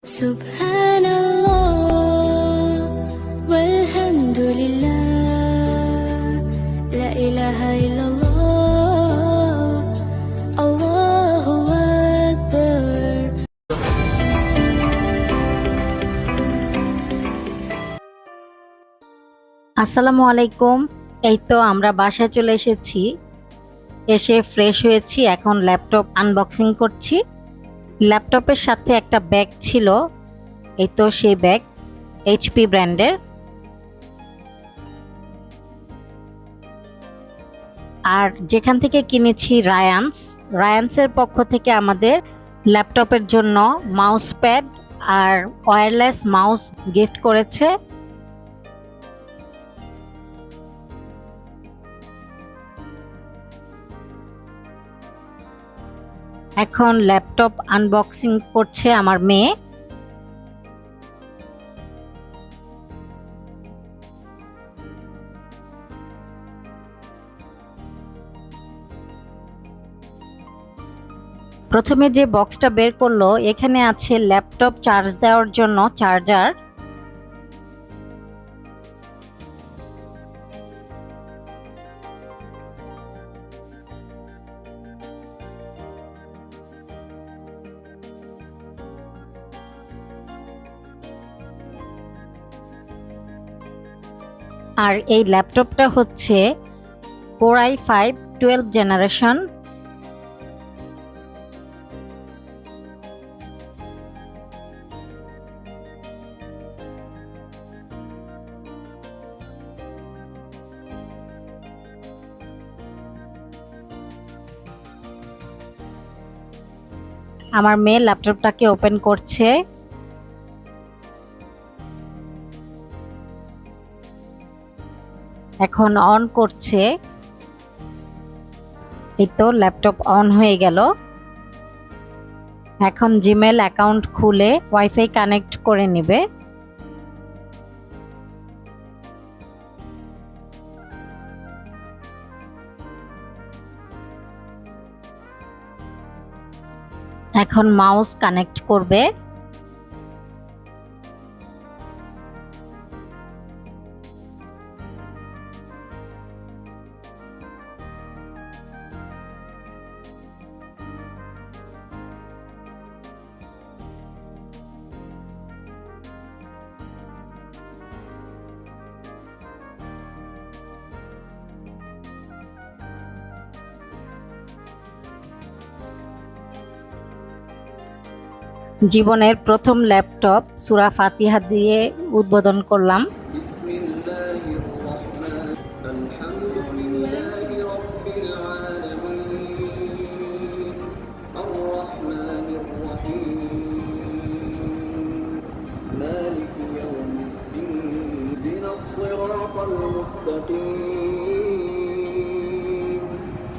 Subhanallah walhamdulillah la ilaha illallah Allahu akbar। আসসালামু আলাইকুম। এই তো আমরা বাসায় চলে এসেছি, এসে ফ্রেশ হয়েছি, এখন ল্যাপটপ আনবক্সিং করছি। ল্যাপটপের সাথে একটা ব্যাগ ছিল, এই তো সেই ব্যাগ, এইচপি ব্র্যান্ডের। আর যেখান থেকে কিনেছি রায়ান্সের পক্ষ থেকে আমাদের ল্যাপটপের জন্য মাউস প্যাড আর ওয়্যারলেস মাউস গিফট করেছে। এখন ল্যাপটপ আনবক্সিং করছে আমার মেয়ে। প্রথমে যে বক্সটা বের করলো, এখানে আছে ল্যাপটপ চার্জ দেওয়ার জন্য চার্জার, আর এই ল্যাপটপটা হচ্ছে Core i5 12 জেনারেশন। আমার মেয়ে ল্যাপটপটাকে ওপেন করছে। এখন অন করছে। এই তো ল্যাপটপ অন হয়ে গেল। এখন জিমেল অ্যাকাউন্ট খুলে ওয়াইফাই কানেক্ট করে নেবে। এখন মাউস কানেক্ট করবে। জীবনের প্রথম ল্যাপটপ সূরা ফাতিহা দিয়ে উদ্বোধন করলাম।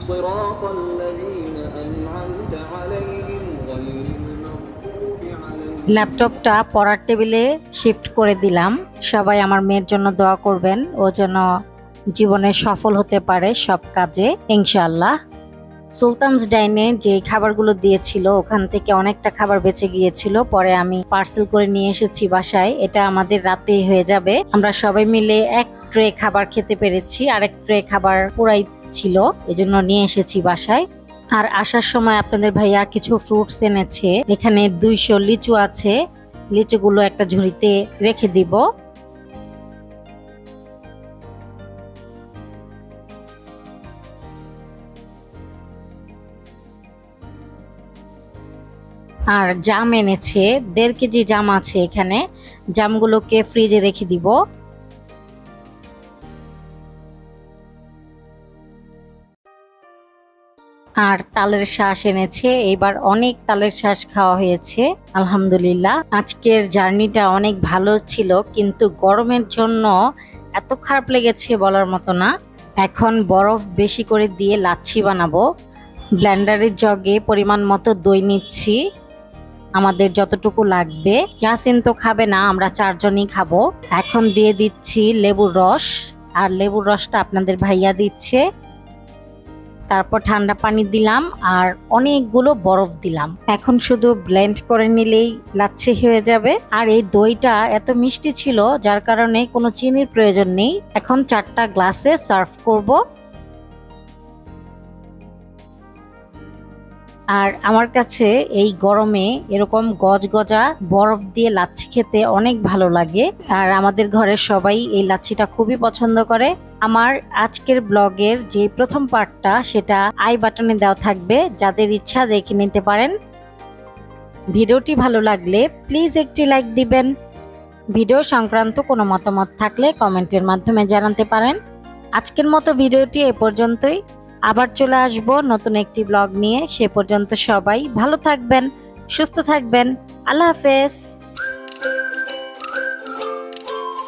صراط الذين أنعمت عليهم غير ল্যাপটপটা পড়ার টেবিলে শিফট করে দিলাম। সবাই আমার মেয়ের জন্য দোয়া করবেন, ও যেন জীবনে সফল হতে পারে সব কাজে ইনশাআল্লাহ। সুলতানস ডাইনে যে খাবারগুলো দিয়েছিল, ওখান থেকে অনেকটা খাবার বেঁচে গিয়েছিল, পরে আমি পার্সেল করে নিয়ে এসেছি বাসায়। এটা আমাদের রাতেই হয়ে যাবে। আমরা সবাই মিলে এক ট্রে খাবার খেতে পেরেছি, আরেক ট্রে খাবার পুরাই ছিল, এজন্য নিয়ে এসেছি বাসায়। আর আসার সময় আপনাদের ভাইয়া কিছু ফ্রুটস এনেছে। এখানে 200 লিচু আছে, লিচুগুলো একটা ঝুড়িতে রেখে দিব। আর জাম এনেছে, 1.5 কেজি জাম আছে এখানে। জামগুলোকে ফ্রিজে রেখে দিব। আর তালের শ্বাস এনেছে, এবার অনেক তালের শ্বাস খাওয়া হয়েছে আলহামদুলিল্লাহ। আজকের জার্নিটা অনেক ভালো ছিল, কিন্তু গরমের জন্য এত খারাপ লেগেছে বলার মতো না। এখন বরফ বেশি করে দিয়ে লাচ্ছি বানাবো। ব্লেন্ডারের জগে পরিমাণ মতো দই নিচ্ছি, আমাদের যতটুকু লাগবে। ইয়াসিন তো খাবে না, আমরা 4 জনই খাবো। এখন দিয়ে দিচ্ছি লেবুর রস, আর লেবুর রসটা আপনাদের ভাইয়া দিচ্ছে। তারপর ঠান্ডা পানি দিলাম আর অনেকগুলো বরফ দিলাম। এখন শুধু ব্লেন্ড করে নিলেই লাচ্ছি হয়ে যাবে। আর এই দইটা এত মিষ্টি ছিল যার কারণে কোনো চিনির প্রয়োজন নেই। এখন 4টা গ্লাসে সার্ভ করব। আর আমার কাছে এই গরমে এরকম গজগজা বরফ দিয়ে লাচ্ছি খেতে অনেক ভালো লাগে। আর আমাদের ঘরের সবাই এই লাচ্ছিটা খুবই পছন্দ করে। আমার আজকের ব্লগের যে প্রথম পার্টটা সেটা আই বাটনে দেওয়া থাকবে, যাদের ইচ্ছা দেখে নিতে পারেন। ভিডিওটি ভালো লাগলে প্লিজ একটি লাইক দিবেন। ভিডিও সংক্রান্ত কোনো মতামত থাকলে কমেন্টের মাধ্যমে জানাতে পারেন। আজকের মতো ভিডিওটি এ পর্যন্তই। আবার চলে আসব নতুন একটি ব্লগ নিয়ে। সে পর্যন্ত সবাই ভালো থাকবেন, সুস্থ থাকবেন। আল্লাহ হাফেজ।